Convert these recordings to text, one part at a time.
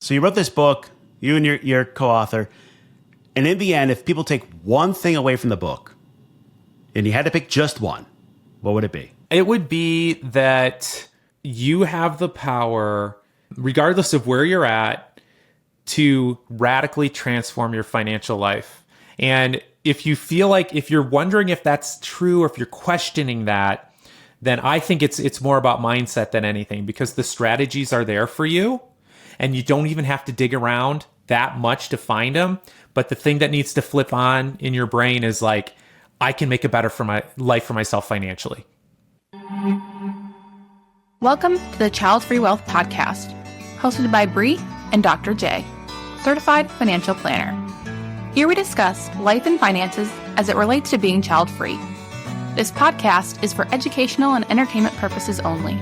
So you wrote this book, you and your co-author, and in the end, if people take one thing away from the book, and you had to pick just one, what would it be? It would be that you have the power, regardless of where you're at, to radically transform your financial life. And if you feel like, if you're wondering if that's true or if you're questioning that, then I think it's more about mindset than anything, because the strategies are there for you and you don't even have to dig around that much to find them. But the thing that needs to flip on in your brain is like, I can make it better for my life for myself financially. Welcome to the Childfree Wealth Podcast, hosted by Bree and Dr. J, certified financial planner. Here we discuss life and finances as it relates to being child-free. This podcast is for educational and entertainment purposes only.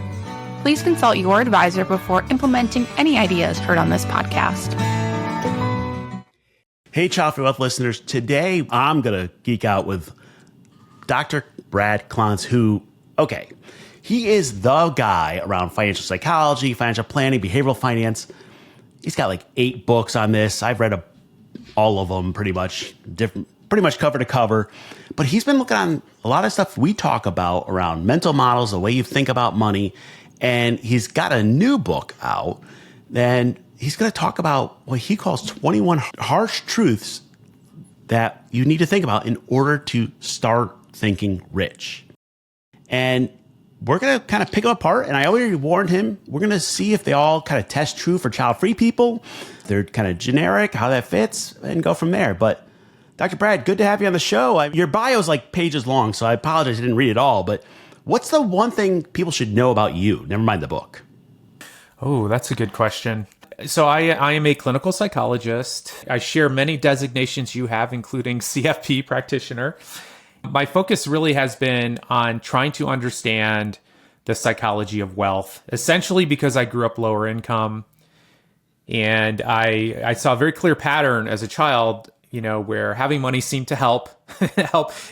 Please consult your advisor before implementing any ideas heard on this podcast. Hey, Childfree Wealth listeners. Today, I'm going to geek out with Dr. Brad Klontz, who, okay, he is the guy around financial psychology, financial planning, behavioral finance. He's got like 8 books on this. I've read all of them pretty much cover to cover. But he's been looking on a lot of stuff we talk about around mental models, the way you think about money. And he's got a new book out. And he's going to talk about what he calls 21 harsh truths that you need to think about in order to start thinking rich. And we're going to kind of pick them apart. And I already warned him, we're going to see if they all kind of test true for child-free people. They're kind of generic, how that fits, and go from there. But Dr. Brad, good to have you on the show. Your bio is like pages long, so I apologize I didn't read it all. But what's the one thing people should know about you? Never mind the book. Oh, that's a good question. So I am a clinical psychologist. I share many designations you have, including CFP practitioner. My focus really has been on trying to understand the psychology of wealth, essentially because I grew up lower income. And I saw a very clear pattern as a child, where having money seemed to help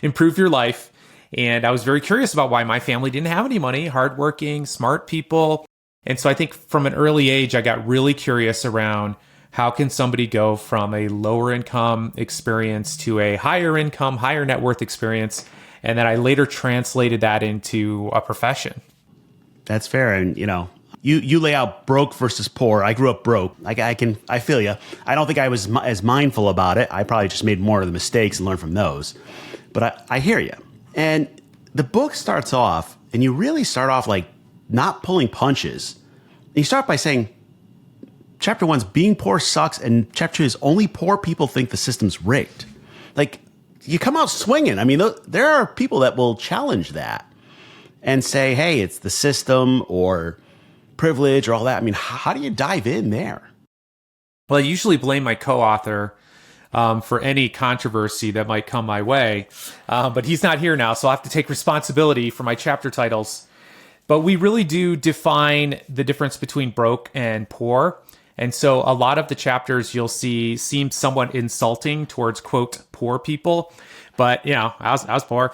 improve your life. And I was very curious about why my family didn't have any money, hardworking, smart people. And so I think from an early age, I got really curious around how can somebody go from a lower income experience to a higher income, higher net worth experience. And then I later translated that into a profession. That's fair. And, you lay out broke versus poor. I grew up broke. I feel you. I don't think I was as mindful about it. I probably just made more of the mistakes and learned from those. But I hear you. And the book starts off, and you really start off like not pulling punches. You start by saying, chapter 1's being poor sucks, and chapter 2 is only poor people think the system's rigged. Like, you come out swinging. I mean, there are people that will challenge that and say, hey, it's the system or privilege or all that. I mean, how do you dive in there? Well, I usually blame my co-author for any controversy that might come my way. But he's not here now, so I'll have to take responsibility for my chapter titles. But we really do define the difference between broke and poor. And so a lot of the chapters you'll see seem somewhat insulting towards, quote, poor people. But, I was poor.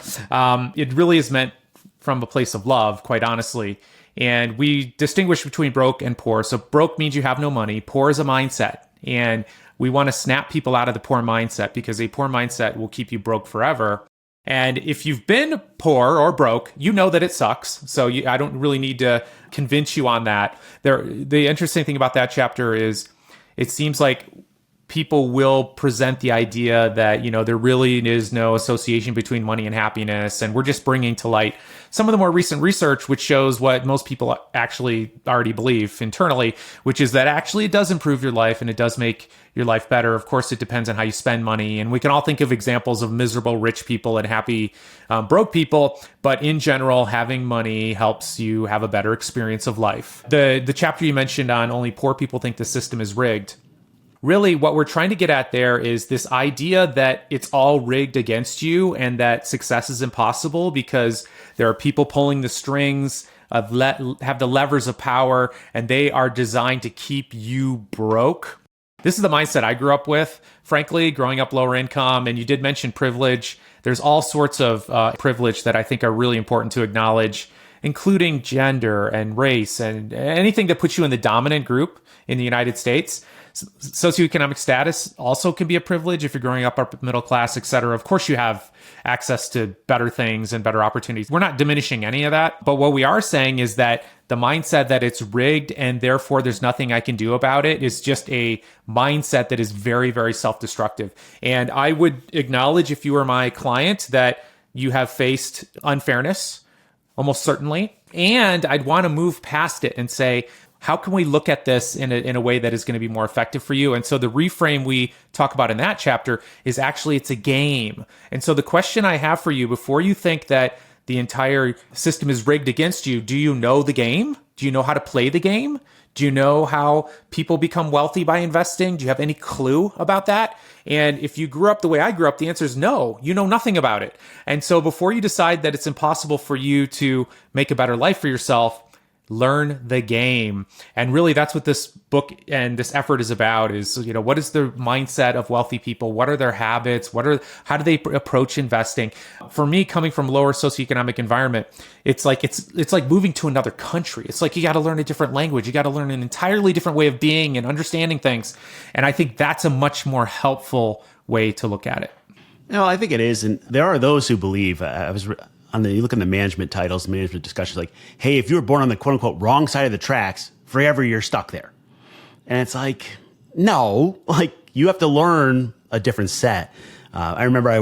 It really is meant from a place of love, quite honestly. And we distinguish between broke and poor. So broke means you have no money. Poor is a mindset. And we want to snap people out of the poor mindset, because a poor mindset will keep you broke forever. And if you've been poor or broke, you know that it sucks. So I don't really need to convince you on that. The interesting thing about that chapter is it seems like people will present the idea that, there really is no association between money and happiness. And we're just bringing to light some of the more recent research, which shows what most people actually already believe internally, which is that actually it does improve your life and it does make your life better. Of course, it depends on how you spend money. And we can all think of examples of miserable rich people and happy broke people. But in general, having money helps you have a better experience of life. The chapter you mentioned on only poor people think the system is rigged. Really, what we're trying to get at there is this idea that it's all rigged against you and that success is impossible because there are people pulling the strings, have the levers of power, and they are designed to keep you broke. This is the mindset I grew up with, frankly, growing up lower income. And you did mention privilege. There's all sorts of privilege that I think are really important to acknowledge, including gender and race and anything that puts you in the dominant group in the United States. Socioeconomic status also can be a privilege if you're growing up upper middle class, et cetera. Of course, you have access to better things and better opportunities. We're not diminishing any of that. But what we are saying is that the mindset that it's rigged and therefore there's nothing I can do about it is just a mindset that is very, very self-destructive. And I would acknowledge, if you were my client, that you have faced unfairness, almost certainly. And I'd want to move past it and say, how can we look at this in a way that is going to be more effective for you? And so the reframe we talk about in that chapter is actually it's a game. And so the question I have for you, before you think that the entire system is rigged against you, do you know the game? Do you know how to play the game? Do you know how people become wealthy by investing? Do you have any clue about that? And if you grew up the way I grew up, the answer is no, you know nothing about it. And so before you decide that it's impossible for you to make a better life for yourself, learn the game. And really that's what this book and this effort is about is, what is the mindset of wealthy people? What are their habits? How do they approach investing? For me, coming from lower socioeconomic environment, it's like moving to another country. It's like you got to learn a different language. You got to learn an entirely different way of being and understanding things. And I think that's a much more helpful way to look at it. I think it is. And there are those who believe, you look in the management titles, management discussions, like, hey, if you were born on the quote unquote wrong side of the tracks, forever you're stuck there. And it's like, no, you have to learn a different set. I remember I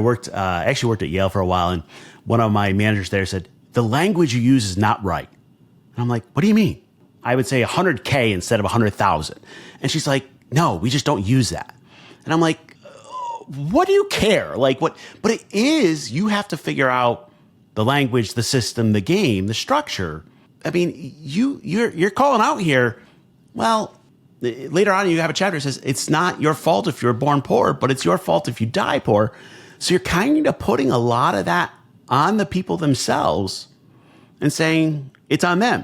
actually worked at Yale for a while, and one of my managers there said, the language you use is not right. And I'm like, what do you mean? I would say 100K instead of 100,000. And she's like, no, we just don't use that. And I'm like, what do you care? What? But it is, you have to figure out the language, the system, the game, the structure. I mean, you're calling out here. Well, later on you have a chapter that says it's not your fault if you're born poor, but it's your fault if you die poor. So you're kind of putting a lot of that on the people themselves and saying it's on them.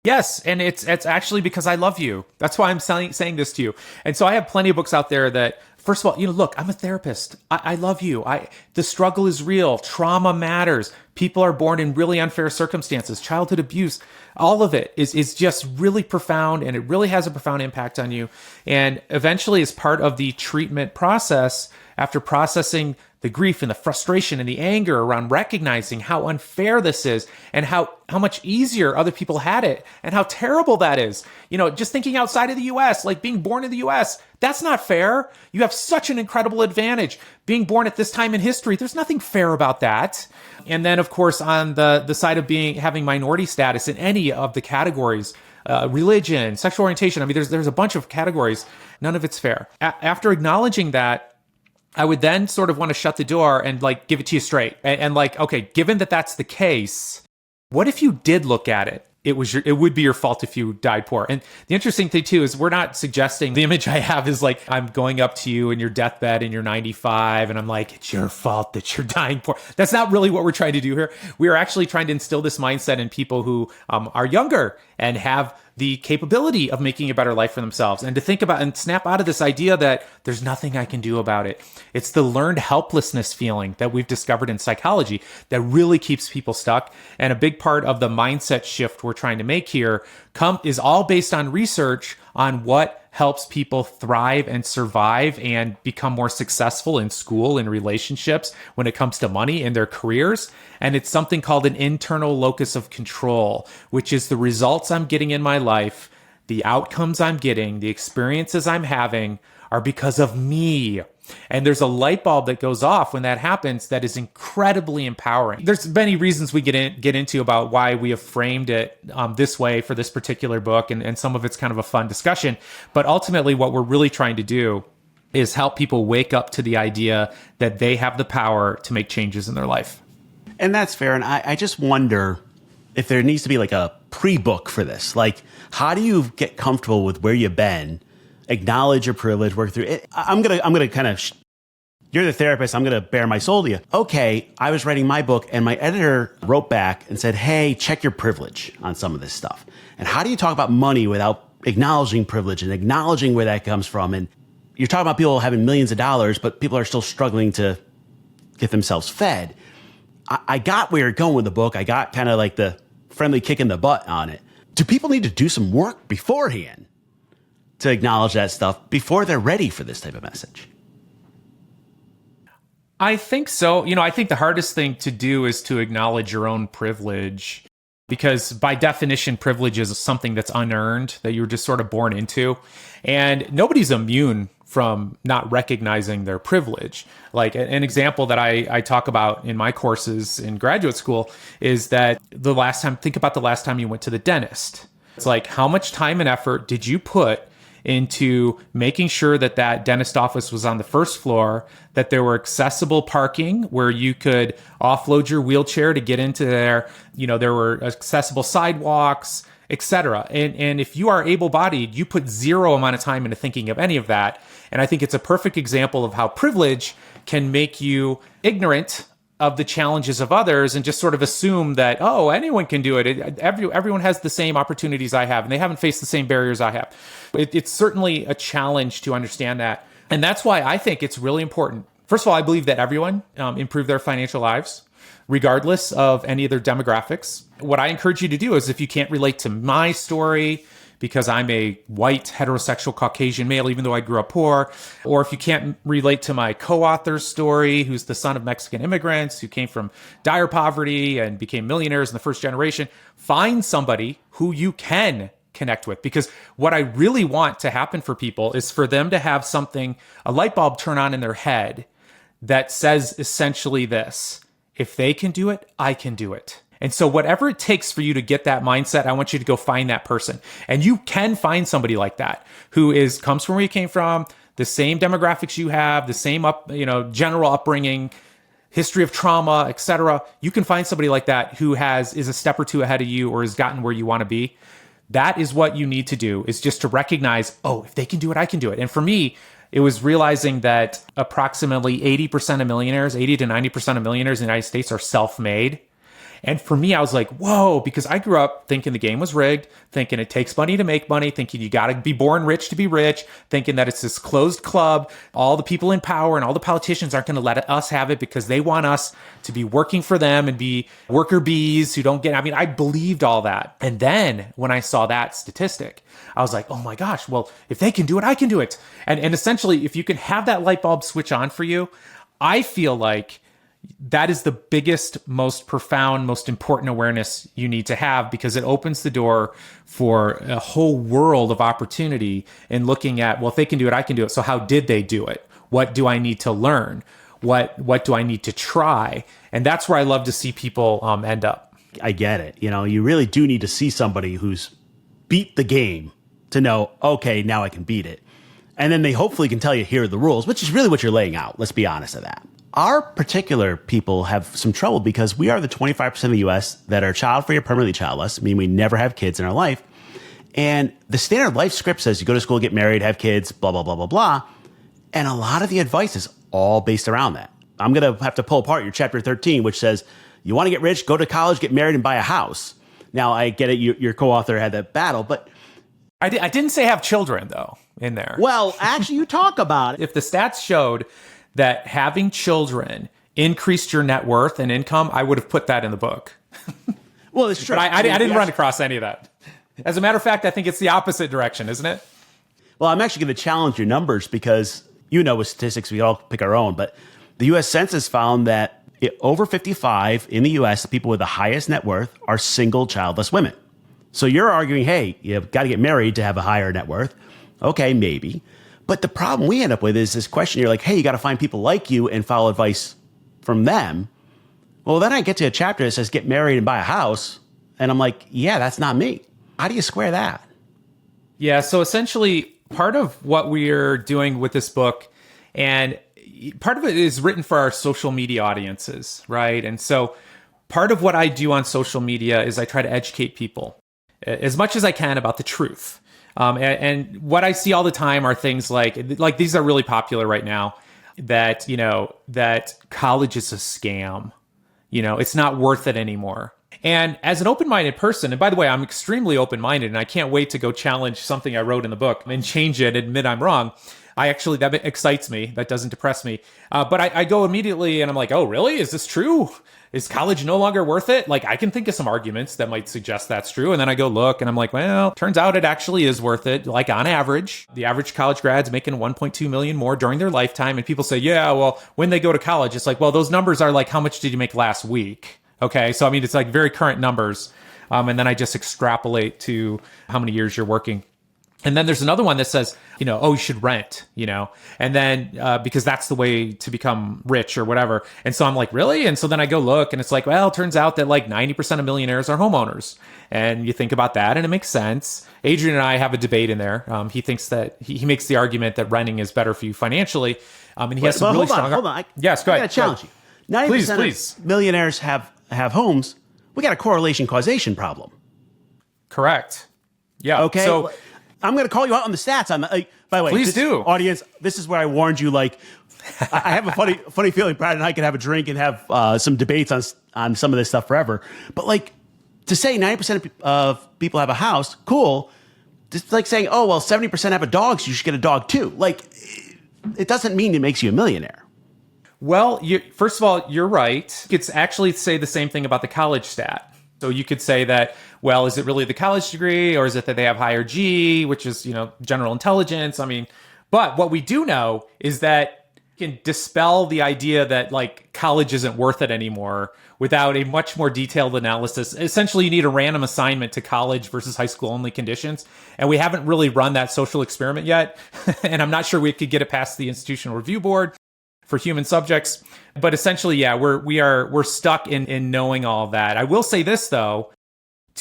Yes, and it's actually because I love you. That's why I'm saying this to you. And so I have plenty of books out there that, first of all, look, I'm a therapist. I love you. The struggle is real. Trauma matters. People are born in really unfair circumstances. Childhood abuse, all of it is just really profound, and it really has a profound impact on you. And eventually, as part of the treatment process, after processing the grief and the frustration and the anger around recognizing how unfair this is and how much easier other people had it and how terrible that is. Just thinking outside of the US, like being born in the US, that's not fair. You have such an incredible advantage. Being born at this time in history, there's nothing fair about that. And then, of course, on the side of having minority status in any of the categories, religion, sexual orientation, there's a bunch of categories. None of it's fair. After acknowledging that, I would then sort of want to shut the door and give it to you straight. And okay, given that that's the case, what if you did look at it? It would be your fault if you died poor. And the interesting thing too is we're not suggesting, the image I have is I'm going up to you in your deathbed and you're 95 and I'm like, it's your fault that you're dying poor. That's not really what we're trying to do here. We are actually trying to instill this mindset in people who are younger and have the capability of making a better life for themselves, and to think about and snap out of this idea that there's nothing I can do about it. It's the learned helplessness feeling that we've discovered in psychology that really keeps people stuck. And a big part of the mindset shift we're trying to make here is all based on research on what helps people thrive and survive and become more successful in school, in relationships, when it comes to money, in their careers. And it's something called an internal locus of control, which is the results I'm getting in my life, the outcomes I'm getting, the experiences I'm having are because of me. And there's a light bulb that goes off when that happens that is incredibly empowering. There's many reasons we get into about why we have framed it this way for this particular book, and some of it's kind of a fun discussion. But ultimately, what we're really trying to do is help people wake up to the idea that they have the power to make changes in their life. And that's fair. And I just wonder if there needs to be a pre-book for this. How do you get comfortable with where you've been? Acknowledge your privilege, work through it. I'm gonna kind of, you're the therapist, I'm gonna bare my soul to you. Okay, I was writing my book and my editor wrote back and said, hey, check your privilege on some of this stuff. And how do you talk about money without acknowledging privilege and acknowledging where that comes from? And you're talking about people having millions of dollars, but people are still struggling to get themselves fed. I got where you're going with the book. I got kind of the friendly kick in the butt on it. Do people need to do some work beforehand to acknowledge that stuff before they're ready for this type of message? I think so. I think the hardest thing to do is to acknowledge your own privilege, because by definition, privilege is something that's unearned, that you're just sort of born into. And nobody's immune from not recognizing their privilege. Like an example that I talk about in my courses in graduate school is that think about the last time you went to the dentist. It's like, how much time and effort did you put into making sure that dentist office was on the first floor, that there were accessible parking where you could offload your wheelchair to get into there, there were accessible sidewalks, etc. And if you are able-bodied, you put zero amount of time into thinking of any of that. And I think it's a perfect example of how privilege can make you ignorant of the challenges of others and just sort of assume that, oh, anyone can do it. Everyone has the same opportunities I have, and they haven't faced the same barriers I have. It's certainly a challenge to understand that. And that's why I think it's really important. First of all, I believe that everyone improve their financial lives, regardless of any of their demographics. What I encourage you to do is, if you can't relate to my story, because I'm a white, heterosexual, Caucasian male, even though I grew up poor, or if you can't relate to my co-author's story, who's the son of Mexican immigrants who came from dire poverty and became millionaires in the first generation, find somebody who you can connect with. Because what I really want to happen for people is for them to have a light bulb turn on in their head that says essentially this: if they can do it, I can do it. And so whatever it takes for you to get that mindset, I want you to go find that person. And you can find somebody like that who comes from where you came from, the same demographics you have, the same general upbringing, history of trauma, etc. You can find somebody like that who is a step or two ahead of you or has gotten where you want to be. That is what you need to do, is just to recognize, oh, if they can do it, I can do it. And for me, it was realizing that approximately 80% of millionaires, 80 to 90% of millionaires in the United States are self-made. And for me, I was like, whoa, because I grew up thinking the game was rigged, thinking it takes money to make money, thinking you got to be born rich to be rich, thinking that it's this closed club. All the people in power and all the politicians aren't going to let us have it because they want us to be working for them and be worker bees who don't I believed all that. And then when I saw that statistic, I was like, oh my gosh, well, if they can do it, I can do it. And essentially, if you can have that light bulb switch on for you, I feel like that is the biggest, most profound, most important awareness you need to have, because it opens the door for a whole world of opportunity in looking at, well, if they can do it, I can do it. So how did they do it? What do I need to learn? What do I need to try? And that's where I love to see people end up. I get it. You really do need to see somebody who's beat the game to know, okay, now I can beat it. And then they hopefully can tell you, here are the rules, which is really what you're laying out. Let's be honest of that. Our particular people have some trouble because we are the 25% of the U.S. that are child-free or permanently childless, meaning we never have kids in our life. And the standard life script says you go to school, get married, have kids, blah, blah, blah, blah, blah. And a lot of the advice is all based around that. I'm going to have to pull apart your chapter 13, which says you want to get rich, go to college, get married, and buy a house. Now, I get it. Your co-author had that battle, but I didn't say have children, though, in there. Well, actually, you talk about it. If the stats showed that having children increased your net worth and income, I would have put that in the book. Well, it's true. But I didn't run across any of that. As a matter of fact, I think it's the opposite direction, isn't it? Well, I'm actually going to challenge your numbers because, with statistics, we all pick our own. But the U.S. Census found that over 55 in the U.S., the people with the highest net worth are single childless women. So you're arguing, hey, you've got to get married to have a higher net worth. Okay, maybe. But the problem we end up with is this question. You're like, hey, you got to find people like you and follow advice from them. Well, then I get to a chapter that says get married and buy a house. And I'm like, yeah, that's not me. How do you square that? Yeah, so essentially part of what we're doing with this book, and part of it is written for our social media audiences, right? And so part of what I do on social media is I try to educate people as much as I can about the truth. And what I see all the time are things like these are really popular right now, that, that college is a scam. It's not worth it anymore. And as an open-minded person, and by the way, I'm extremely open-minded, and I can't wait to go challenge something I wrote in the book and change it, admit I'm wrong. That excites me. That doesn't depress me. But I go immediately and I'm like, oh, really? Is this true? is college no longer worth it? Like, I can think of some arguments that might suggest that's true. And then I go look and I'm like, well, turns out it actually is worth it. Like, on average, the average college grad's making 1.2 million more during their lifetime. And people say, yeah, well, when they go to college, it's like, well, those numbers are like, how much did you make last week? Okay. So, I mean, it's like very current numbers. And then I just extrapolate to how many years you're working. And then there's another one that says, oh, you should rent, and then because that's the way to become rich or whatever. And so I'm like, really? And so then I go look and it's like, well, it turns out that like 90% of millionaires are homeowners. And you think about that and it makes sense. Adrian and I have a debate in there. He thinks that he makes the argument that renting is better for you financially. And he has some really strong. Hold on. Yes, go ahead. I got to challenge you. 90% of millionaires have homes. We got a correlation causation problem. Correct. Yeah. Okay. So I'm going to call you out on the stats. By the way, please do, audience. This is where I warned you. Like, I have a funny feeling Brad and I could have a drink and have some debates on some of this stuff forever. But like, to say 90% of people have a house, cool. Just like saying, oh well, 70% have a dog, so you should get a dog too. Like, it doesn't mean it makes you a millionaire. Well, first of all, you're right. You could actually say the same thing about the college stat. So you could say that, well, is it really the college degree, or is it that they have higher G, which is, general intelligence? I mean, but what we do know is that you can dispel the idea that like college isn't worth it anymore without a much more detailed analysis. Essentially, you need a random assignment to college versus high school only conditions. And we haven't really run that social experiment yet. And I'm not sure we could get it past the Institutional Review Board for human subjects. But essentially, yeah, we're stuck in knowing all of that. I will say this though,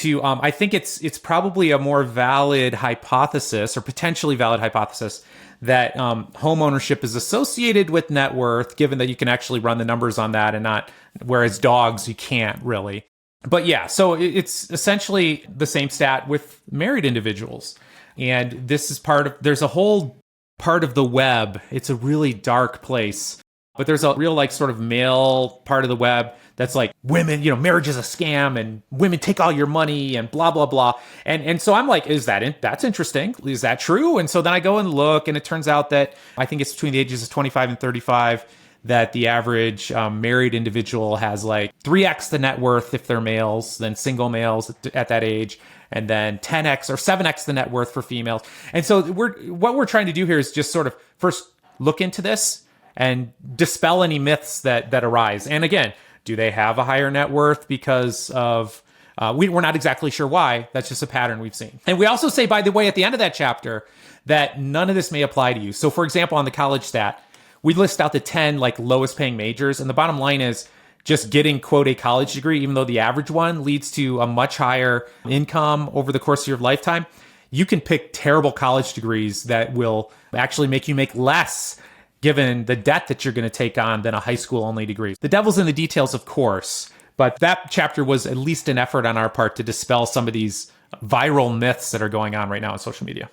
I think it's probably a more valid hypothesis, or potentially valid hypothesis, that home ownership is associated with net worth, given that you can actually run the numbers on that and not, whereas dogs you can't really. But yeah, so it's essentially the same stat with married individuals. And this is there's a whole part of the web. It's a really dark place, but there's a real like sort of male part of the web that's like, women, marriage is a scam and women take all your money and blah, blah, blah. And so I'm like, that's interesting. Is that true? And so then I go and look, and it turns out that I think it's between the ages of 25 and 35 that the average married individual has like 3x the net worth if they're males than single males at that age. And then 10x or 7x the net worth for females. And so what we're trying to do here is just sort of first look into this and dispel any myths that arise. And again, do they have a higher net worth because of, we're not exactly sure why. That's just a pattern we've seen. And we also say, by the way, at the end of that chapter, that none of this may apply to you. So for example, on the college stat, we list out the 10 like lowest paying majors. And the bottom line is, just getting, quote, a college degree, even though the average one leads to a much higher income over the course of your lifetime, you can pick terrible college degrees that will actually make you make less given the debt that you're going to take on than a high school only degree. The devil's in the details, of course, but that chapter was at least an effort on our part to dispel some of these viral myths that are going on right now on social media.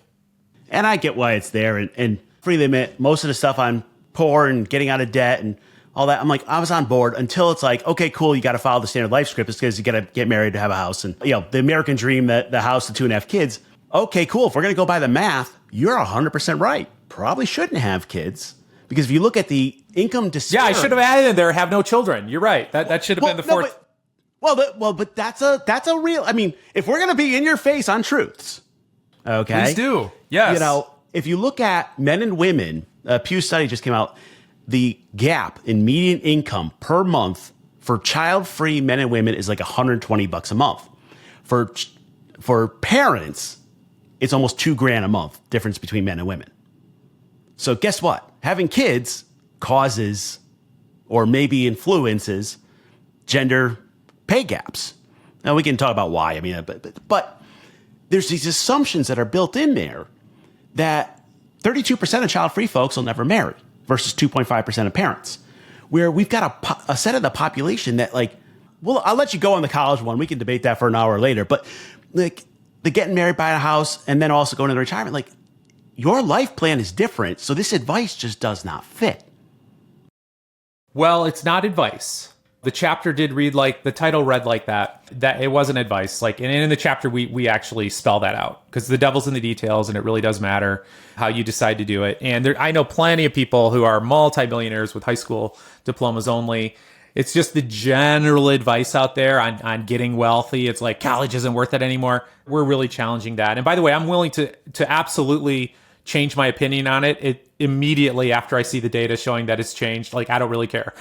And I get why it's there. And freely admit, most of the stuff on poor and getting out of debt and all that, I'm like, I was on board until it's like, okay, cool, you got to follow the standard life script. It's because you got to get married to have a house. And, the American dream, the house, the 2.5 kids. Okay, cool. If we're going to go by the math, you're 100% right. Probably shouldn't have kids. Because if you look at the income disparity. Yeah, I should have added in there, have no children. You're right. That should have been the fourth. But that's a real, I mean, if we're going to be in your face on truths, okay. Please do. Yes. If you look at men and women, a Pew study just came out, the gap in median income per month for child-free men and women is like $120 a month. For parents, it's almost $2,000 a month difference between men and women. So guess what? Having kids causes or maybe influences gender pay gaps. Now we can talk about why. I mean, but there's these assumptions that are built in there that 32% of child-free folks will never marry versus 2.5% of parents, where we've got a set of the population that like, well, I'll let you go on the college one. We can debate that for an hour later. But like the getting married, buying a house, and then also going into retirement, like your life plan is different. So this advice just does not fit. Well, it's not advice. The chapter did read like, the title read like that it wasn't advice. Like, and in the chapter, we actually spell that out because the devil's in the details and it really does matter how you decide to do it. And I know plenty of people who are multimillionaires with high school diplomas only. It's just the general advice out there on getting wealthy. It's like college isn't worth it anymore. We're really challenging that. And by the way, I'm willing to absolutely change my opinion on it immediately after I see the data showing that it's changed. Like, I don't really care.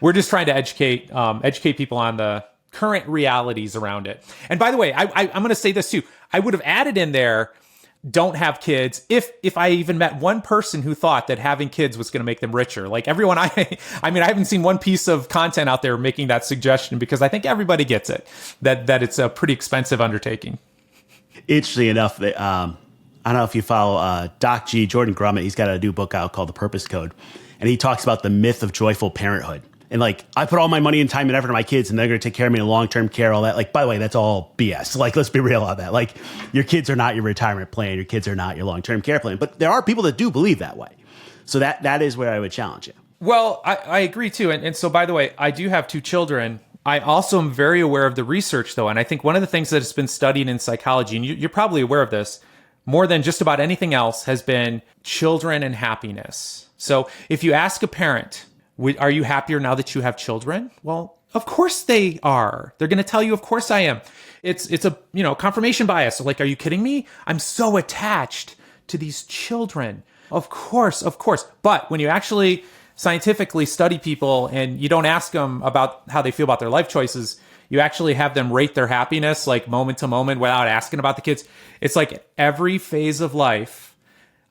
We're just trying to educate people on the current realities around it. And by the way, I'm going to say this too. I would have added in there, don't have kids, if I even met one person who thought that having kids was going to make them richer. Like everyone, I mean, I haven't seen one piece of content out there making that suggestion, because I think everybody gets it, that it's a pretty expensive undertaking. Interestingly enough, I don't know if you follow Doc G, Jordan Grummett. He's got a new book out called The Purpose Code. And he talks about the myth of joyful parenthood. And like, I put all my money and time and effort into my kids, and they're going to take care of me in long-term care, all that. Like, by the way, that's all BS. Like, let's be real on that. Like, your kids are not your retirement plan. Your kids are not your long-term care plan. But there are people that do believe that way. So that is where I would challenge you. Well, I agree too. And so, by the way, I do have 2 children. I also am very aware of the research, though. And I think one of the things that has been studied in psychology, and you're probably aware of this, more than just about anything else, has been children and happiness. So if you ask a parent, are you happier now that you have children? Well, of course they are. They're going to tell you, of course I am. It's a, confirmation bias. So like, are you kidding me? I'm so attached to these children. Of course. But when you actually scientifically study people and you don't ask them about how they feel about their life choices, you actually have them rate their happiness like moment to moment without asking about the kids. It's like every phase of life,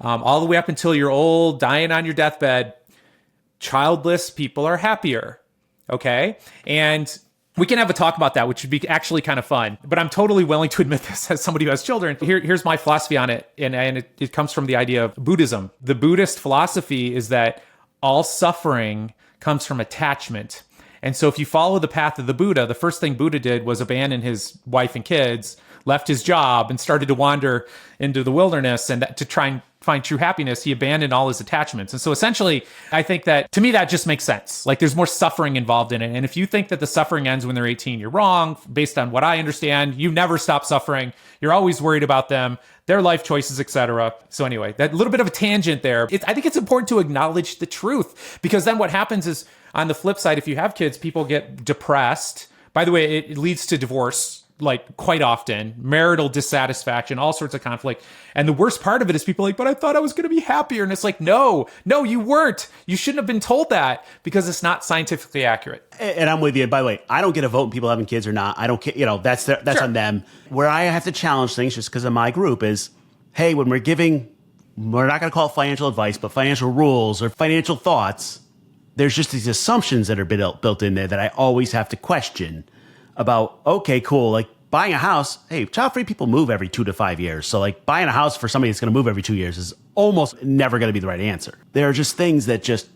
all the way up until you're old, dying on your deathbed, childless people are happier. Okay? And we can have a talk about that, which would be actually kind of fun. But I'm totally willing to admit this as somebody who has children. Here's my philosophy on it. And it comes from the idea of Buddhism. The Buddhist philosophy is that all suffering comes from attachment. And so if you follow the path of the Buddha, the first thing Buddha did was abandon his wife and kids, left his job, and started to wander into the wilderness and to try and find true happiness. He abandoned all his attachments. And so essentially, I think that, to me, that just makes sense. Like, there's more suffering involved in it. And if you think that the suffering ends when they're 18, you're wrong. Based on what I understand, you never stop suffering. You're always worried about them, their life choices, etc. So anyway, that little bit of a tangent there. I think it's important to acknowledge the truth, because then what happens is, on the flip side, if you have kids, people get depressed. By the way, it leads to divorce, like quite often, marital dissatisfaction, all sorts of conflict. And the worst part of it is people are like, but I thought I was going to be happier. And it's like, no, you weren't. You shouldn't have been told that, because it's not scientifically accurate. And I'm with you. By the way, I don't get a vote in people having kids or not. I don't care. That's sure. On them. Where I have to challenge things, just because of my group, is, hey, when we're not going to call it financial advice, but financial rules or financial thoughts, there's just these assumptions that are built in there that I always have to question about. Okay, cool. Like buying a house. Hey, child-free people move every 2 to 5 years. So like buying a house for somebody that's going to move every 2 years is almost never going to be the right answer. There are just things that just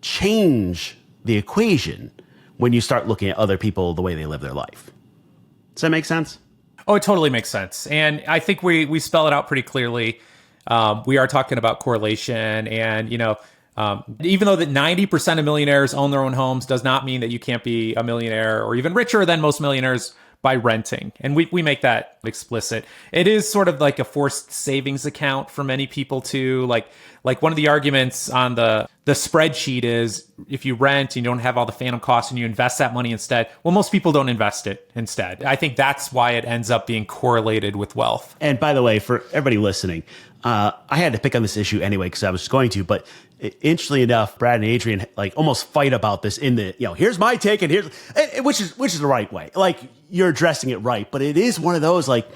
change the equation when you start looking at other people, the way they live their life. Does that make sense? Oh, it totally makes sense. And I think we spell it out pretty clearly. We are talking about correlation, and, even though that 90% of millionaires own their own homes, does not mean that you can't be a millionaire or even richer than most millionaires by renting. And we make that explicit. It is sort of like a forced savings account for many people too. Like one of the arguments on the spreadsheet is, if you rent and you don't have all the phantom costs and you invest that money instead, well, most people don't invest it instead. I think that's why it ends up being correlated with wealth. And by the way, for everybody listening, I had to pick on this issue anyway because I was going to, but interestingly enough, Brad and Adrian like almost fight about this in the, here's my take and which is the right way. Like, you're addressing it right, but it is one of those, like,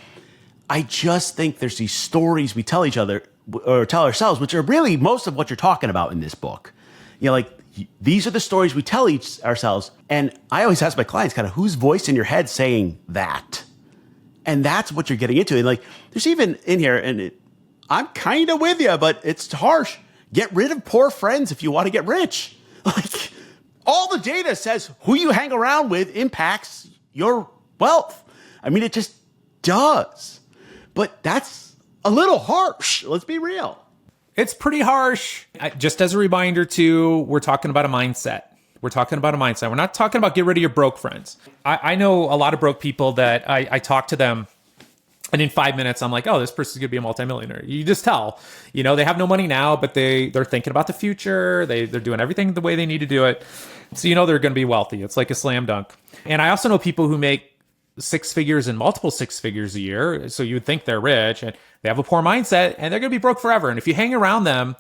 I just think there's these stories we tell each other or tell ourselves, which are really most of what you're talking about in this book. Like, these are the stories we tell ourselves. And I always ask my clients kind of, whose voice in your head saying that? And that's what you're getting into. And like, there's even in here, and I'm kind of with you, but it's harsh. Get rid of poor friends if you want to get rich. Like, all the data says who you hang around with impacts your wealth. I mean, it just does. But that's a little harsh. Let's be real. It's pretty harsh. Just as a reminder, too, we're talking about a mindset. We're not talking about get rid of your broke friends. I know a lot of broke people that I talk to them, And in 5 minutes, I'm like, oh, this person's going to be a multimillionaire. You just tell, they have no money now, but they're thinking about the future. They're doing everything the way they need to do it. So, they're going to be wealthy. It's like a slam dunk. And I also know people who make six figures and multiple six figures a year. So you would think they're rich and they have a poor mindset and they're going to be broke forever. And if you hang around them,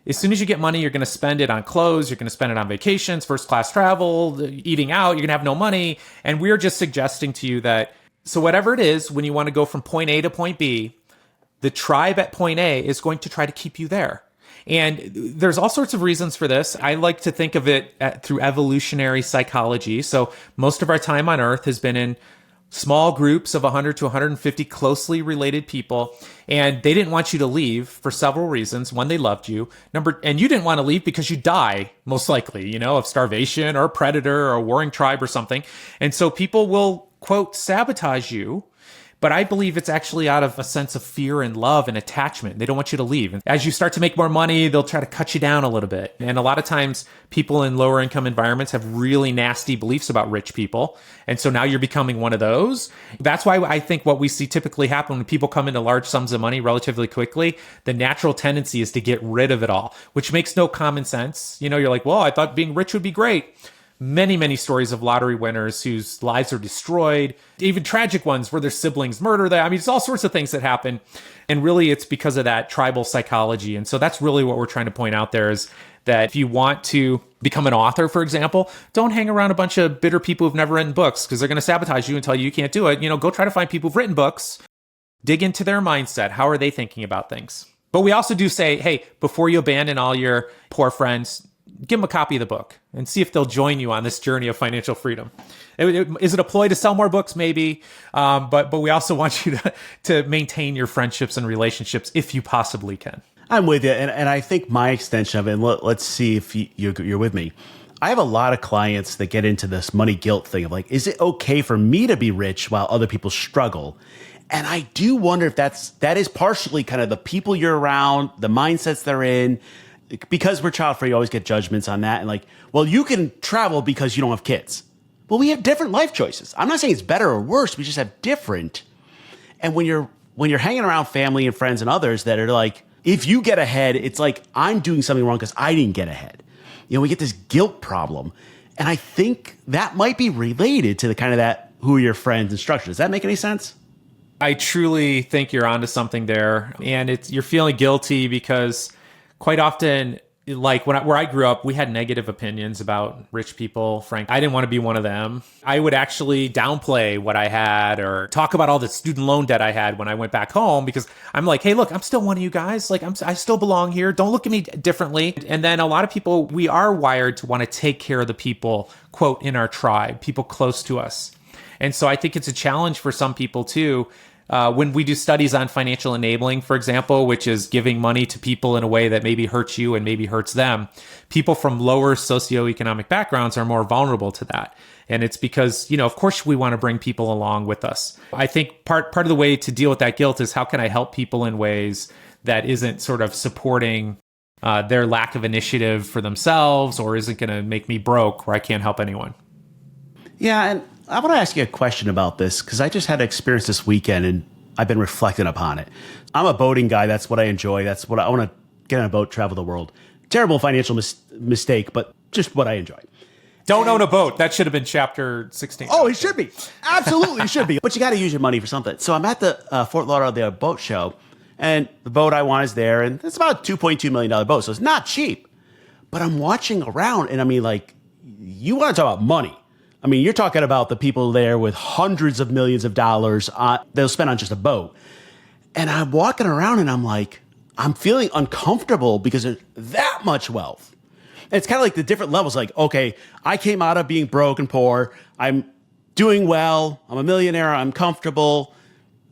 as soon as you get money, you're going to spend it on clothes. You're going to spend it on vacations, first class travel, eating out. You're going to have no money. And we're just suggesting to you that, so whatever it is, when you want to go from point A to point B, the tribe at point A is going to try to keep you there. And there's all sorts of reasons for this. I like to think of it through evolutionary psychology. So most of our time on Earth has been in small groups of 100 to 150 closely related people. And they didn't want you to leave for several reasons. One, they loved you. And you didn't want to leave because you'd die, most likely, of starvation or a predator or a warring tribe or something. And so people will, quote, sabotage you. But I believe it's actually out of a sense of fear and love and attachment. They don't want you to leave. And as you start to make more money, they'll try to cut you down a little bit. And a lot of times people in lower income environments have really nasty beliefs about rich people. And so now you're becoming one of those. That's why I think what we see typically happen when people come into large sums of money relatively quickly, the natural tendency is to get rid of it all, which makes no common sense. You're like, well, I thought being rich would be great. Many, many stories of lottery winners whose lives are destroyed, even tragic ones where their siblings murder them. I mean, it's all sorts of things that happen. And really, it's because of that tribal psychology. And so that's really what we're trying to point out there is that if you want to become an author, for example, don't hang around a bunch of bitter people who've never written books because they're going to sabotage you and tell you can't do it. Go try to find people who've written books, dig into their mindset. How are they thinking about things? But we also do say, hey, before you abandon all your poor friends, give them a copy of the book and see if they'll join you on this journey of financial freedom. Is it a ploy to sell more books? Maybe. But we also want you to maintain your friendships and relationships if you possibly can. I'm with you. And I think my extension of it, and let's see if you're with me. I have a lot of clients that get into this money guilt thing of like, is it okay for me to be rich while other people struggle? And I do wonder if that is partially kind of the people you're around, the mindsets they're in. Because we're child free, you always get judgments on that. And like, well, you can travel because you don't have kids. Well, we have different life choices. I'm not saying it's better or worse. We just have different. And when you're hanging around family and friends and others that are like, if you get ahead, it's like, I'm doing something wrong because I didn't get ahead. We get this guilt problem. And I think that might be related to the kind of that, who are your friends and structure. Does that make any sense? I truly think you're onto something there. And you're feeling guilty because quite often, like where I grew up, we had negative opinions about rich people. Frank, I didn't want to be one of them. I would actually downplay what I had or talk about all the student loan debt I had when I went back home because I'm like, hey, look, I'm still one of you guys. Like, I still belong here. Don't look at me differently. And then a lot of people, we are wired to want to take care of the people, quote, in our tribe, people close to us. And so I think it's a challenge for some people too. When we do studies on financial enabling, for example, which is giving money to people in a way that maybe hurts you and maybe hurts them, people from lower socioeconomic backgrounds are more vulnerable to that. And it's because, of course, we want to bring people along with us. I think part of the way to deal with that guilt is how can I help people in ways that isn't sort of supporting their lack of initiative for themselves or isn't going to make me broke where I can't help anyone. Yeah, and I want to ask you a question about this because I just had an experience this weekend and I've been reflecting upon it. I'm a boating guy. That's what I enjoy. That's what I want to get on a boat, travel the world. Terrible financial mistake, but just what I enjoy. Don't own a boat. That should have been chapter 16. Oh, it should be. Absolutely, it should be. But you got to use your money for something. So I'm at the Fort Lauderdale boat show and the boat I want is there. And it's about a $2.2 million boat. So it's not cheap. But I'm watching around and I mean, like, you want to talk about money. I mean, you're talking about the people there with hundreds of millions of dollars they'll spend on just a boat. And I'm walking around and I'm like, I'm feeling uncomfortable because there's that much wealth. And it's kind of like the different levels. Like, okay, I came out of being broke and poor. I'm doing well. I'm a millionaire. I'm comfortable.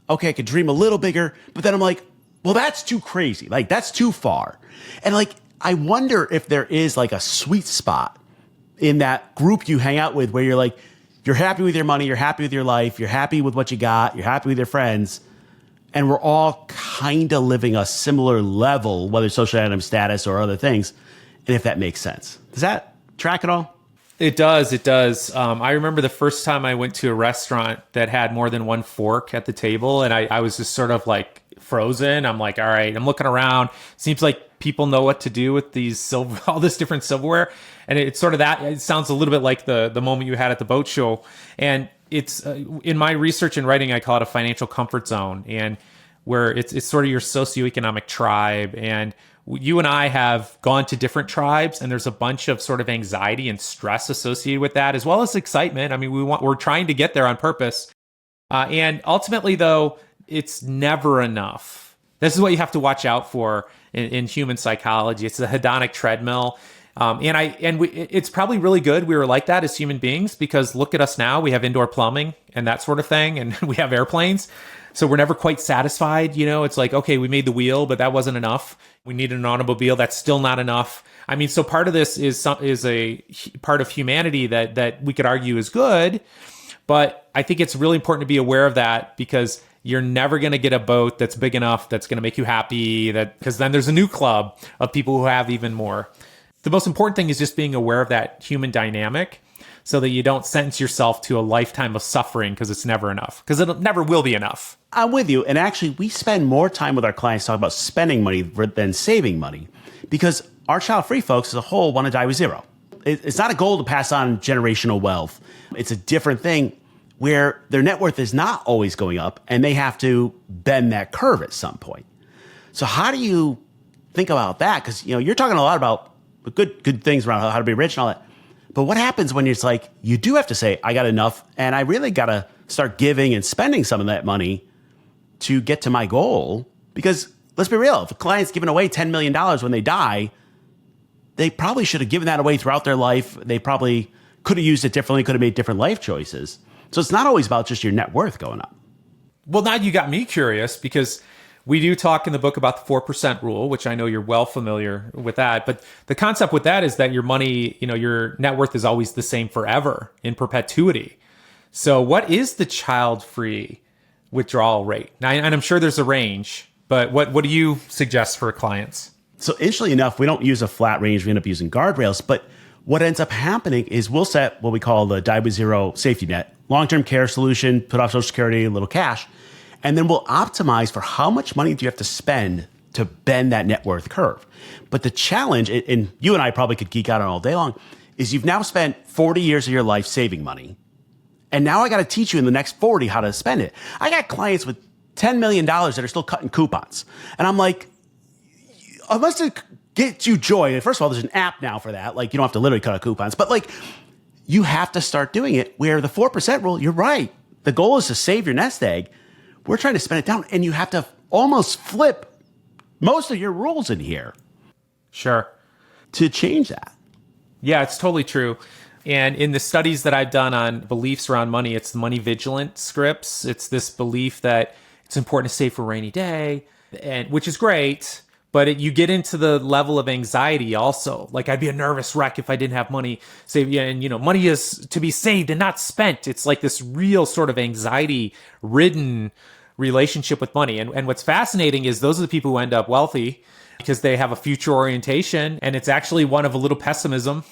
Okay, I could dream a little bigger. But then I'm like, well, that's too crazy. Like, that's too far. And like, I wonder if there is like a sweet spot in that group you hang out with where you're like, you're happy with your money, you're happy with your life, you're happy with what you got, you're happy with your friends, and we're all kind of living a similar level, whether social item status or other things, and if that makes sense. Does that track at all? It does. It does. I remember the first time I went to a restaurant that had more than one fork at the table, and I was just sort of like frozen. I'm like, all right, I'm looking around. Seems like people know what to do with these silver, all this different silverware. And it's sort of that. It sounds a little bit like the moment you had at the boat show. And it's in my research and writing, I call it a financial comfort zone, and where it's sort of your socioeconomic tribe. And you and I have gone to different tribes, and there's a bunch of sort of anxiety and stress associated with that, as well as excitement. I mean, we're trying to get there on purpose. And ultimately, though, it's never enough. This is what you have to watch out for in human psychology. It's the hedonic treadmill. It's probably really good we were like that as human beings, because look at us now. We have indoor plumbing and that sort of thing, and we have airplanes. So we're never quite satisfied. It's like, okay, we made the wheel, but that wasn't enough. We need an automobile. That's still not enough. I mean, so part of this is a part of humanity that we could argue is good, but I think it's really important to be aware of that, because you're never going to get a boat that's big enough that's going to make you happy, because then there's a new club of people who have even more. The most important thing is just being aware of that human dynamic, so that you don't sentence yourself to a lifetime of suffering, because it's never enough, because it never will be enough. I'm with you. And actually, we spend more time with our clients talking about spending money than saving money, because our child-free folks as a whole want to die with zero. It's not a goal to pass on generational wealth. It's a different thing where their net worth is not always going up, and they have to bend that curve at some point. So how do you think about that? Because you're talking a lot about good things around how to be rich and all that. But what happens when it's like, you do have to say, I got enough, and I really got to start giving and spending some of that money to get to my goal? Because let's be real, if a client's giving away $10 million when they die, they probably should have given that away throughout their life. They probably could have used it differently, could have made different life choices. So it's not always about just your net worth going up. Well, now you got me curious, because we do talk in the book about the 4% rule, which I know you're well familiar with that. But the concept with that is that your money, your net worth is always the same forever, in perpetuity. So what is the child-free withdrawal rate? Now, and I'm sure there's a range, but what do you suggest for clients? So interestingly enough, we don't use a flat range. We end up using guardrails. But what ends up happening is we'll set what we call the die with zero safety net, long-term care solution, put off Social Security, a little cash. And then we'll optimize for how much money do you have to spend to bend that net worth curve. But the challenge, and you and I probably could geek out on all day long, is you've now spent 40 years of your life saving money. And now I got to teach you in the next 40 how to spend it. I got clients with $10 million that are still cutting coupons. And I'm like, unless it gets you joy, and first of all, there's an app now for that. Like, you don't have to literally cut out coupons. But like, you have to start doing it, where the 4% rule, you're right. The goal is to save your nest egg. We're trying to spend it down, and you have to almost flip most of your rules in here. Sure. To change that. Yeah, it's totally true. And in the studies that I've done on beliefs around money, it's the money vigilant scripts. It's this belief that it's important to save for a rainy day, and which is great, but you get into the level of anxiety also. Like, I'd be a nervous wreck if I didn't have money saved. Yeah, and money is to be saved and not spent. It's like this real sort of anxiety-ridden relationship with money. And what's fascinating is those are the people who end up wealthy, because they have a future orientation, and it's actually one of a little pessimism.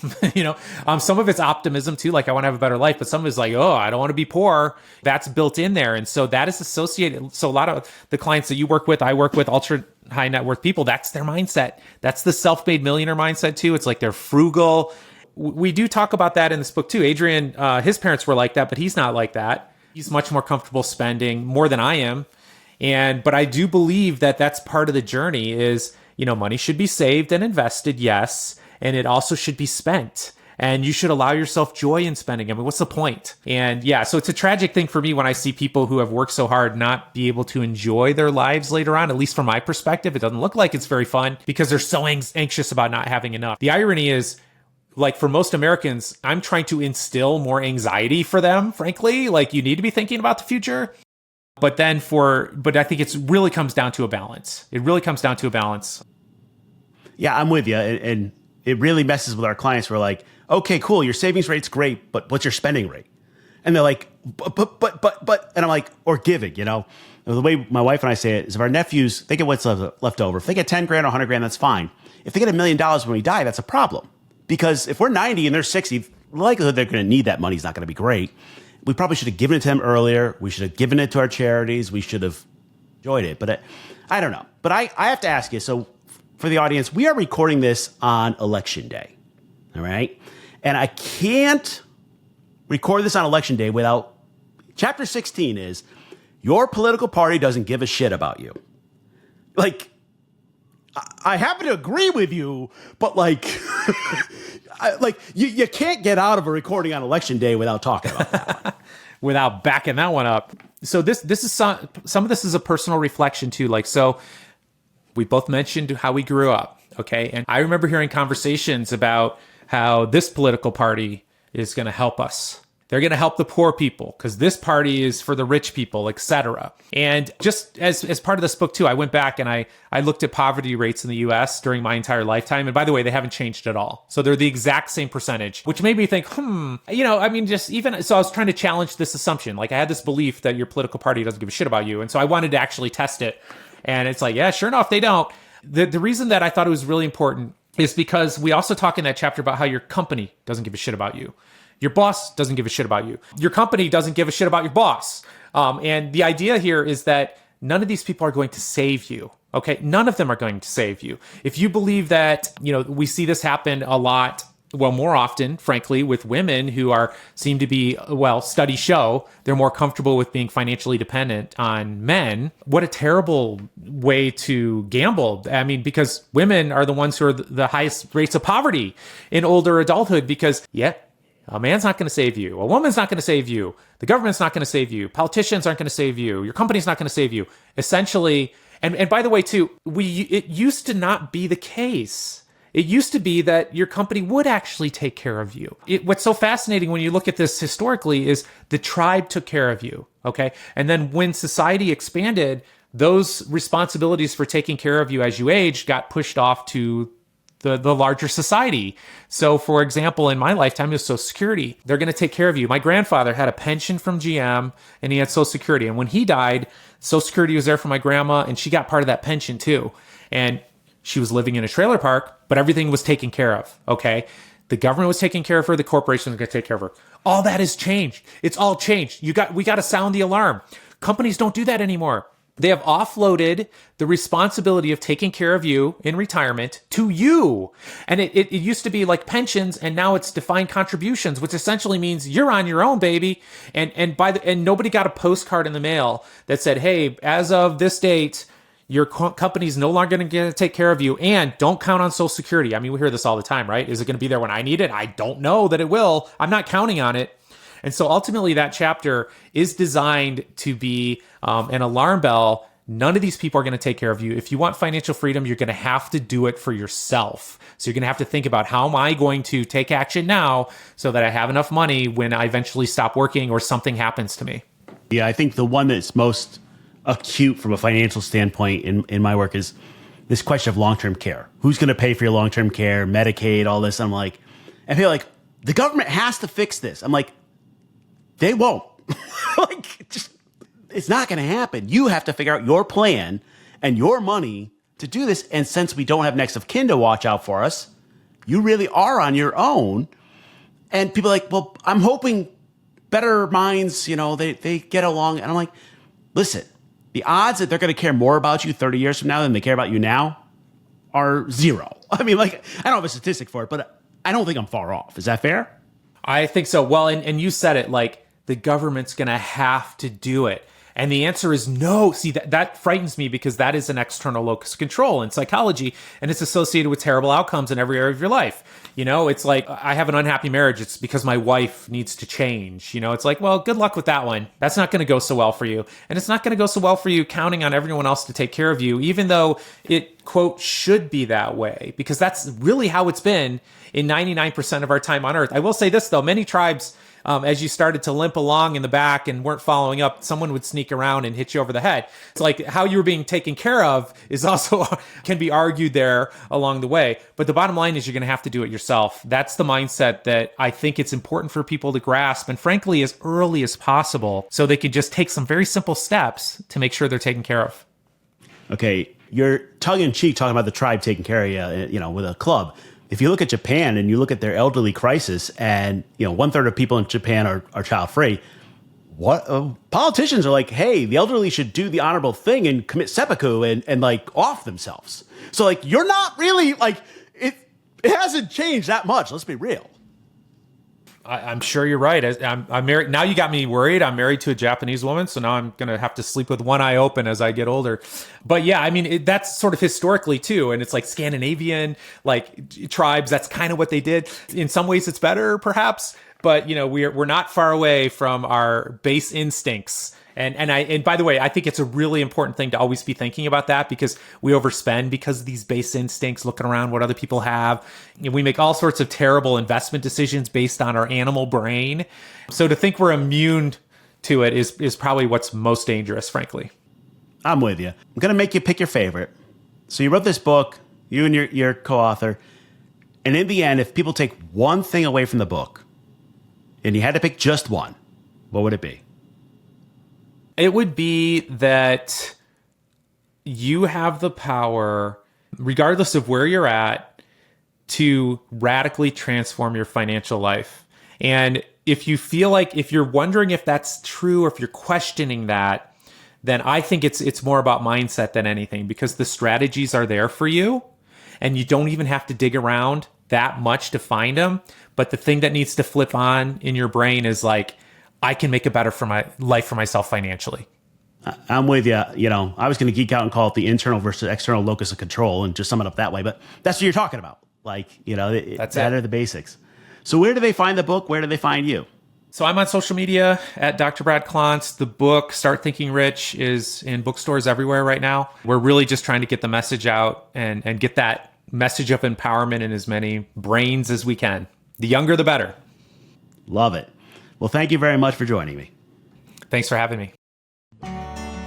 Some of it's optimism too, like I want to have a better life, but some of it's like, oh, I don't want to be poor. That's built in there. And so that is associated. So a lot of the clients that you work with, I work with ultra high net worth people, that's their mindset. That's the self-made millionaire mindset too. It's like they're frugal. We do talk about that in this book too. Adrian, his parents were like that, but he's not like that. He's much more comfortable spending more than I am. But I do believe that that's part of the journey is, money should be saved and invested, yes, and it also should be spent. And you should allow yourself joy in spending. I mean, what's the point? And yeah, so it's a tragic thing for me when I see people who have worked so hard not be able to enjoy their lives later on. At least from my perspective, it doesn't look like it's very fun, because they're so anxious about not having enough. The irony is, like, for most Americans, I'm trying to instill more anxiety for them, frankly. Like, you need to be thinking about the future. But I think it really comes down to a balance. It really comes down to a balance. Yeah, I'm with you. And it really messes with our clients. We're like, okay, cool, your savings rate's great, but what's your spending rate? And they're like, but, and I'm like, or giving, The way my wife and I say it is, if our nephews, they get what's left over. If they get 10 grand or 100 grand, that's fine. If they get $1 million when we die, that's a problem. Because if we're 90 and they're 60, the likelihood they're going to need that money is not going to be great. We probably should have given it to them earlier. We should have given it to our charities. We should have enjoyed it. But I don't know. But I have to ask you, so for the audience, we are recording this on Election Day, all right? And I can't record this on Election Day without, Chapter 16 is, your political party doesn't give a shit about you. Like, I happen to agree with you, but like, you can't get out of a recording on Election Day without talking about that one. Without backing that one up. So this is some of this is a personal reflection too. Like, so we both mentioned how we grew up. Okay. And I remember hearing conversations about how this political party is going to help us. They're going to help the poor people because this party is for the rich people, etc. And just as part of this book too, I went back and I looked at poverty rates in the US during my entire lifetime. And by the way, they haven't changed at all. So they're the exact same percentage, which made me think, so I was trying to challenge this assumption. Like I had this belief that your political party doesn't give a shit about you. And so I wanted to actually test it. And it's like, yeah, sure enough, they don't. The reason that I thought it was really important is because we also talk in that chapter about how your company doesn't give a shit about you. Your boss doesn't give a shit about you. Your company doesn't give a shit about your boss. And the idea here is that none of these people are going to save you. Okay. None of them are going to save you. If you believe that, we see this happen a lot, well, more often, frankly, with women who seem to be, studies show they're more comfortable with being financially dependent on men. What a terrible way to gamble. I mean, because women are the ones who are the highest rates of poverty in older adulthood because, a man's not going to save you. A woman's not going to save you. The government's not going to save you. Politicians aren't going to save you. Your company's not going to save you. Essentially, and by the way, too, it used to not be the case. It used to be that your company would actually take care of you. What's so fascinating when you look at this historically is the tribe took care of you, okay? And then when society expanded, those responsibilities for taking care of you as you aged got pushed off to the larger society. So for example, in my lifetime, it was Social Security. They're going to take care of you. My grandfather had a pension from GM and he had Social Security. And when he died, Social Security was there for my grandma and she got part of that pension too. And she was living in a trailer park, but everything was taken care of. Okay. The government was taking care of her. The corporation was going to take care of her. All that has changed. It's all changed. We got to sound the alarm. Companies don't do that anymore. They have offloaded the responsibility of taking care of you in retirement to you. And it used to be like pensions, and now it's defined contributions, which essentially means you're on your own, baby. And nobody got a postcard in the mail that said, hey, as of this date, your company's no longer going to take care of you, and don't count on Social Security. I mean, we hear this all the time, right? Is it going to be there when I need it? I don't know that it will. I'm not counting on it. And so ultimately that chapter is designed to be an alarm bell. None of these people are going to take care of you. If you want financial freedom, you're going to have to do it for yourself. So you're going to have to think about, how am I going to take action now so that I have enough money when I eventually stop working or something happens to me? Yeah, I think the one that's most acute from a financial standpoint in my work is this question of long-term care. Who's going to pay for your long-term care, Medicaid, all this? I'm like, and people are like, the government has to fix this. I'm like, they won't. It's not going to happen. You have to figure out your plan and your money to do this. And since we don't have next of kin to watch out for us, you really are on your own. And people are like, well, I'm hoping better minds, they get along. And I'm like, listen, the odds that they're going to care more about you 30 years from now than they care about you now are zero. I mean, I don't have a statistic for it, but I don't think I'm far off. Is that fair? I think so. Well, and you said it, the government's going to have to do it. And the answer is no. See, that frightens me because that is an external locus of control in psychology, and it's associated with terrible outcomes in every area of your life. It's like, I have an unhappy marriage. It's because my wife needs to change. It's like, well, good luck with that one. That's not going to go so well for you. And it's not going to go so well for you counting on everyone else to take care of you, even though it, quote, should be that way, because that's really how it's been in 99% of our time on Earth. I will say this, though. Many tribes, as you started to limp along in the back and weren't following up, someone would sneak around and hit you over the head. It's like how you were being taken care of is also can be argued there along the way. But the bottom line is you're going to have to do it yourself. That's the mindset that I think it's important for people to grasp, and frankly, as early as possible, so they can just take some very simple steps to make sure they're taken care of. Okay, you're tongue-in-cheek talking about the tribe taking care of you, with a club. if you look at Japan and you look at their elderly crisis, and 1/3 of people in Japan are child free. What politicians are like, hey, the elderly should do the honorable thing and commit seppuku and like off themselves. So like, you're not really like it hasn't changed that much. Let's be real. I'm sure you're right. I'm married. Now you got me worried. I'm married to a Japanese woman, so now I'm going to have to sleep with one eye open as I get older. But yeah, I mean, that's sort of historically too. And it's like Scandinavian, like tribes, that's kind of what they did. In some ways it's better perhaps, but we're not far away from our base instincts. And by the way, I think it's a really important thing to always be thinking about that, because we overspend because of these base instincts, looking around what other people have. We make all sorts of terrible investment decisions based on our animal brain. So to think we're immune to it is probably what's most dangerous, frankly. I'm with you. I'm going to make you pick your favorite. So you wrote this book, you and your co-author. And in the end, if people take one thing away from the book and you had to pick just one, what would it be? It would be that you have the power, regardless of where you're at, to radically transform your financial life. And if you feel like, if you're wondering if that's true or if you're questioning that, then I think it's more about mindset than anything, because the strategies are there for you and you don't even have to dig around that much to find them. But the thing that needs to flip on in your brain is like, I can make it better for my life for myself financially. I'm with you. I was going to geek out and call it the internal versus external locus of control and just sum it up that way. But that's what you're talking about. Like, that are the basics. So where do they find the book? Where do they find you? So I'm on social media at Dr. Brad Klontz. The book, Start Thinking Rich, is in bookstores everywhere right now. We're really just trying to get the message out and get that message of empowerment in as many brains as we can. The younger, the better. Love it. Well, thank you very much for joining me. Thanks for having me.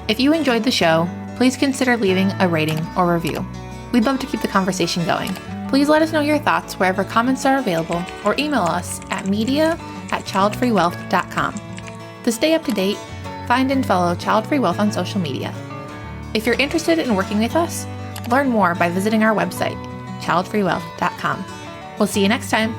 If you enjoyed the show, please consider leaving a rating or review. We'd love to keep the conversation going. Please let us know your thoughts wherever comments are available, or email us at media@childfreewealth.com. To stay up to date, find and follow Childfree Wealth on social media. If you're interested in working with us, learn more by visiting our website, childfreewealth.com. We'll see you next time.